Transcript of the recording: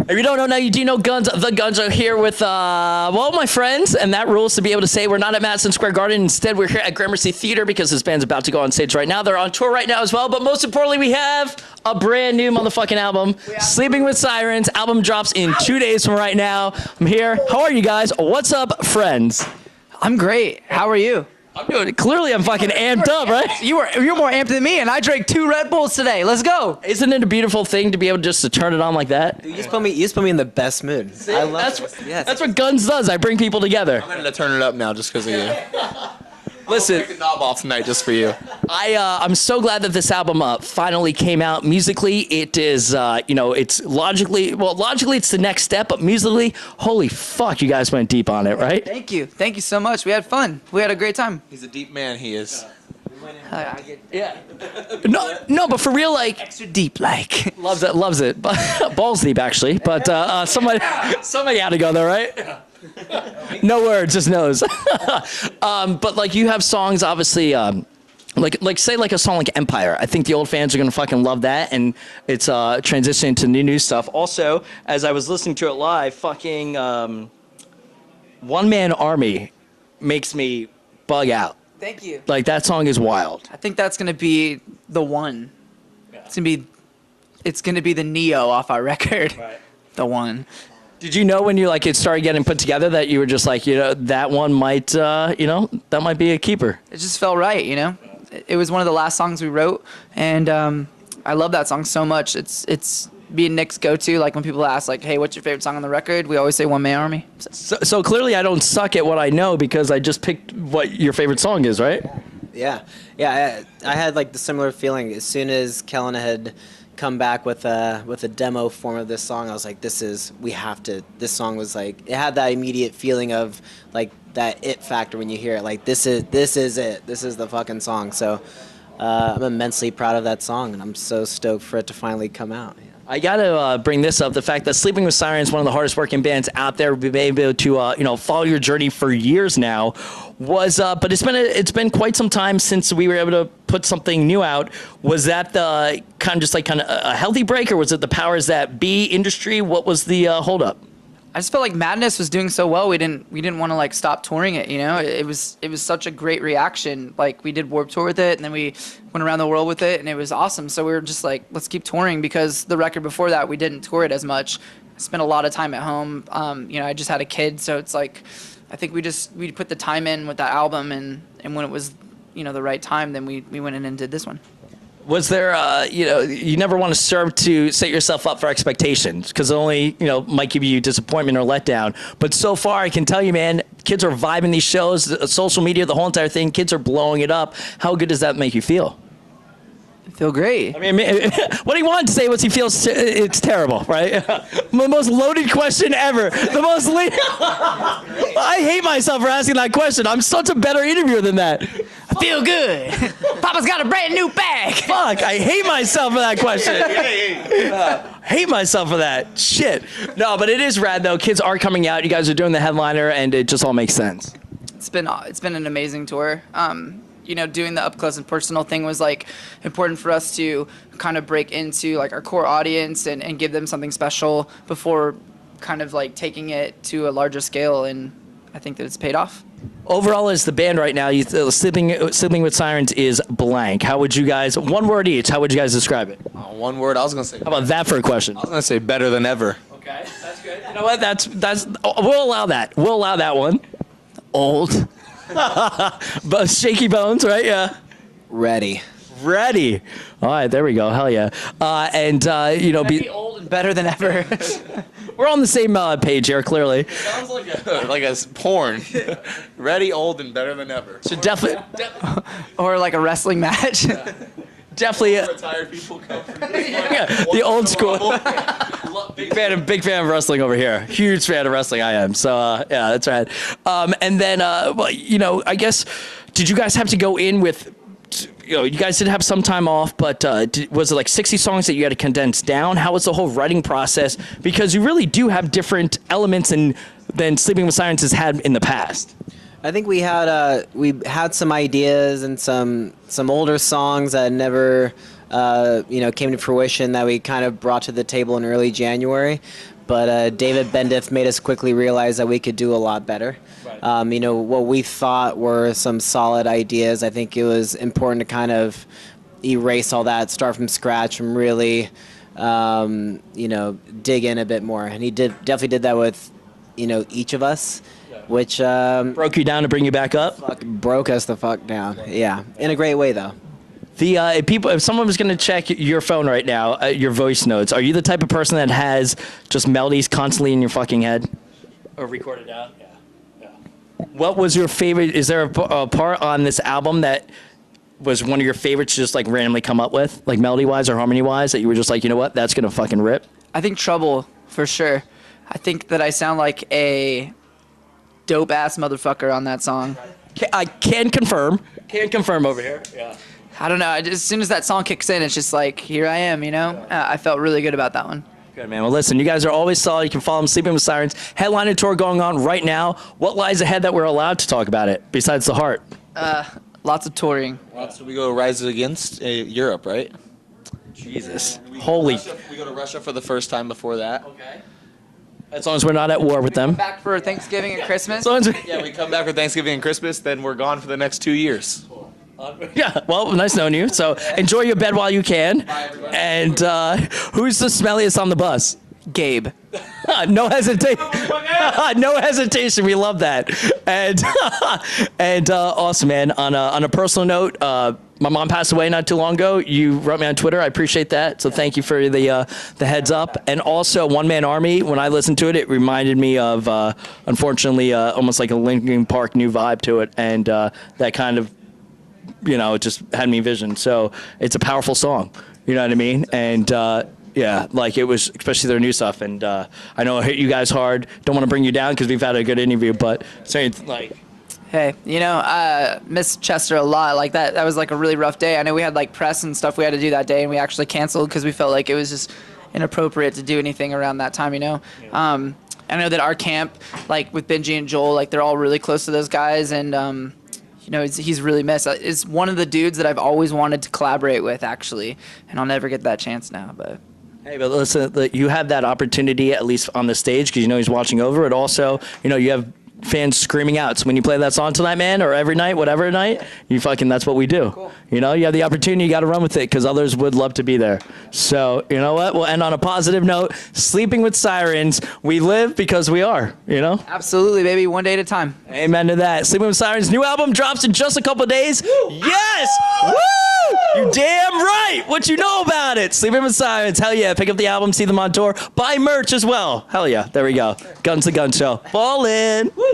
If you don't know now, you do know Gunz. The Gunz are here with, well, my friends, and that rules to be able to say we're not at Madison Square Garden. Instead, we're here at Gramercy Theater because this band's about to go on stage right now. They're on tour right now as well, but most importantly, we have a brand new motherfucking album, Sleeping with Sirens. Album drops in 2 days from right now. I'm here. How are you guys? What's up, friends? I'm great. How are you? I'm doing it. Clearly, I'm fucking amped up, right? You're more amped than me, and I drank 2 Red Bulls today. Let's go. Isn't it a beautiful thing to be able just to turn it on like that? Dude, you just put me in the best mood. See, I love that's what Gunz does. I bring people together. I'm gonna turn it up now just because of you. Listen, Take the knob off tonight just for you. I'm so glad that this album finally came out. Musically, it is, it's logically it's the next step, but musically, holy fuck, you guys went deep on it, right? Thank you so much. We had fun. We had a great time. He's a deep man, he is. Yeah. No, but for real, like Extra deep, like. loves it. Balls deep, actually. But somebody had to go there, right? No words, just knows. But like you have songs, obviously. Like say like a song like Empire. I think the old fans are gonna fucking love that, and it's transitioning to new stuff. Also, as I was listening to it live, fucking One Man Army makes me bug out. Thank you. Like that song is wild. I think that's gonna be the one. Yeah. It's gonna be the Neo off our record. Right. The one. Did you know when you like it started getting put together that you were just like, that one might, that might be a keeper? It just felt right, It was one of the last songs we wrote, and I love that song so much. It's being Nick's go-to. Like when people ask, like, "Hey, what's your favorite song on the record?" We always say "One Man Army." So clearly, I don't suck at what I know because I just picked what your favorite song is, right? Yeah. I had like the similar feeling as soon as Kellen had come back with a demo form of this song. I was like, this song was like, it had that immediate feeling of like that it factor when you hear it. Like this is it. This is the fucking song. So I'm immensely proud of that song, and I'm so stoked for it to finally come out. Yeah. I gotta bring this up: the fact that Sleeping with Sirens, one of the hardest working bands out there, we've been able to follow your journey for years now. But it's been quite some time since we were able to put something new out. Was that the kind of a healthy break, or was it the powers that be industry? What was the holdup? I just felt like Madness was doing so well. We didn't want to like stop touring it. It was such a great reaction. Like we did Warped Tour with it, and then we went around the world with it, and it was awesome. So we were just like, let's keep touring, because the record before that we didn't tour it as much. I spent a lot of time at home. I just had a kid, so it's like, I think we put the time in with that album, and when it was the right time, then we went in and did this one. Was there, you never want to set yourself up for expectations, because it only, might give you disappointment or letdown. But so far, I can tell you, man, kids are vibing these shows, social media, the whole entire thing. Kids are blowing it up. How good does that make you feel? I feel great. I mean, what he wanted to say was he feels it's terrible, right? The most loaded question ever. I hate myself for asking that question. I'm such a better interviewer than that. I feel good. Papa's got a brand new bag. Fuck, I hate myself for that question. Hate myself for that. Shit. No, but it is rad, though. Kids are coming out. You guys are doing the headliner, and it just all makes sense. It's been an amazing tour. Doing the up close and personal thing was like important for us to kind of break into like our core audience and give them something special before kind of like taking it to a larger scale, and I think that it's paid off. Overall, as the band right now, Sleeping with Sirens is blank. How would you guys, one word each, how would you guys describe it? One word, I was gonna say. How about that for a question? I was gonna say better than ever. Okay, that's good. You know what? That's we'll allow that. We'll allow that one. Old. But shaky bones, right? Yeah. Ready. All right, there we go. Hell yeah. Be old and better than ever. We're on the same page here, clearly. Sounds like a porn. Ready, old, and better than ever. Should definitely. Or like a wrestling match. Definitely. Retired people come from The old school. Big fan of wrestling over here. Huge fan of wrestling I am. So yeah, that's right. And then I guess, did you guys have to go in with, you guys did have some time off, but was it like 60 songs that you had to condense down? How was the whole writing process? Because you really do have different elements than Sleeping with Sirens has had in the past. I think we had some ideas and some older songs that never came to fruition that we kind of brought to the table in early January. but David Bendith made us quickly realize that we could do a lot better. You know, what we thought were some solid ideas, I think it was important to kind of erase all that, start from scratch, and really, you know, dig in a bit more. And he definitely did that with, you know, each of us, which Broke you down to bring you back up? broke us the fuck down. Yeah, in a great way though. The if someone was going to check your phone right now, your voice notes, are you the type of person that has just melodies constantly in your fucking head? Or recorded out? Yeah. What was your favorite? Is there a part on this album that was one of your favorites to just like randomly come up with, like melody-wise or harmony-wise, that you were just like, you know what, that's going to fucking rip? I think Trouble, for sure. I think that I sound like a dope-ass motherfucker on that song. I can confirm. Can confirm over here. Yeah. I don't know. As soon as that song kicks in, it's just like, here I am, you know? I felt really good about that one. Good, man. Well, listen, you guys are always solid. You can follow them, Sleeping with Sirens. Headliner tour going on right now. What lies ahead that we're allowed to talk about it, besides the heart? Lots of touring. So we go Rise Against Europe, right? Jesus. We Holy. We go to Russia for the first time before that. Okay. As long as we're not at war with them. Back for Thanksgiving and Christmas. As long as Yeah, we come back for Thanksgiving and Christmas, then we're gone for the next 2 years. Yeah, well, nice knowing you. So enjoy your bed while you can. And who's the smelliest on the bus? Gabe. No hesitation. No hesitation. We love that. And and awesome, man. On a personal note, my mom passed away not too long ago. You wrote me on Twitter. I appreciate that. So thank you for the heads up. And also, One Man Army. When I listened to it, it reminded me of unfortunately almost like a Linkin Park new vibe to it, and that kind of, you know, it just had me vision. So it's a powerful song. You know what I mean? And yeah, like it was, especially their new stuff. And I know I hit you guys hard. Don't want to bring you down because we've had a good interview, but saying like, Hey, you know, miss Chester a lot. Like that was like a really rough day. I know we had like press and stuff we had to do that day, and we actually canceled because we felt like it was just inappropriate to do anything around that time, you know? I know that our camp, like with Benji and Joel, like they're all really close to those guys, and you know, he's really missed. It's one of the dudes that I've always wanted to collaborate with, actually, and I'll never get that chance now, but... Hey, but listen, you have that opportunity at least on the stage because you know he's watching over it. Also, you know, you have fans screaming out. So when you play that song tonight, man, or every night, whatever night, you fucking, that's what we do. Cool. You know, you have the opportunity, you got to run with it because others would love to be there. So, you know what? We'll end on a positive note. Sleeping with Sirens. We live because we are, you know? Absolutely, baby. One day at a time. Amen to that. Sleeping with Sirens. New album drops in just a couple of days. Woo! Yes! Woo! You damn right. What you know about it? Sleeping with Sirens. Hell yeah. Pick up the album, see them on tour. Buy merch as well. Hell yeah. There we go. Gunz the Gunz Show. Fall in. Woo!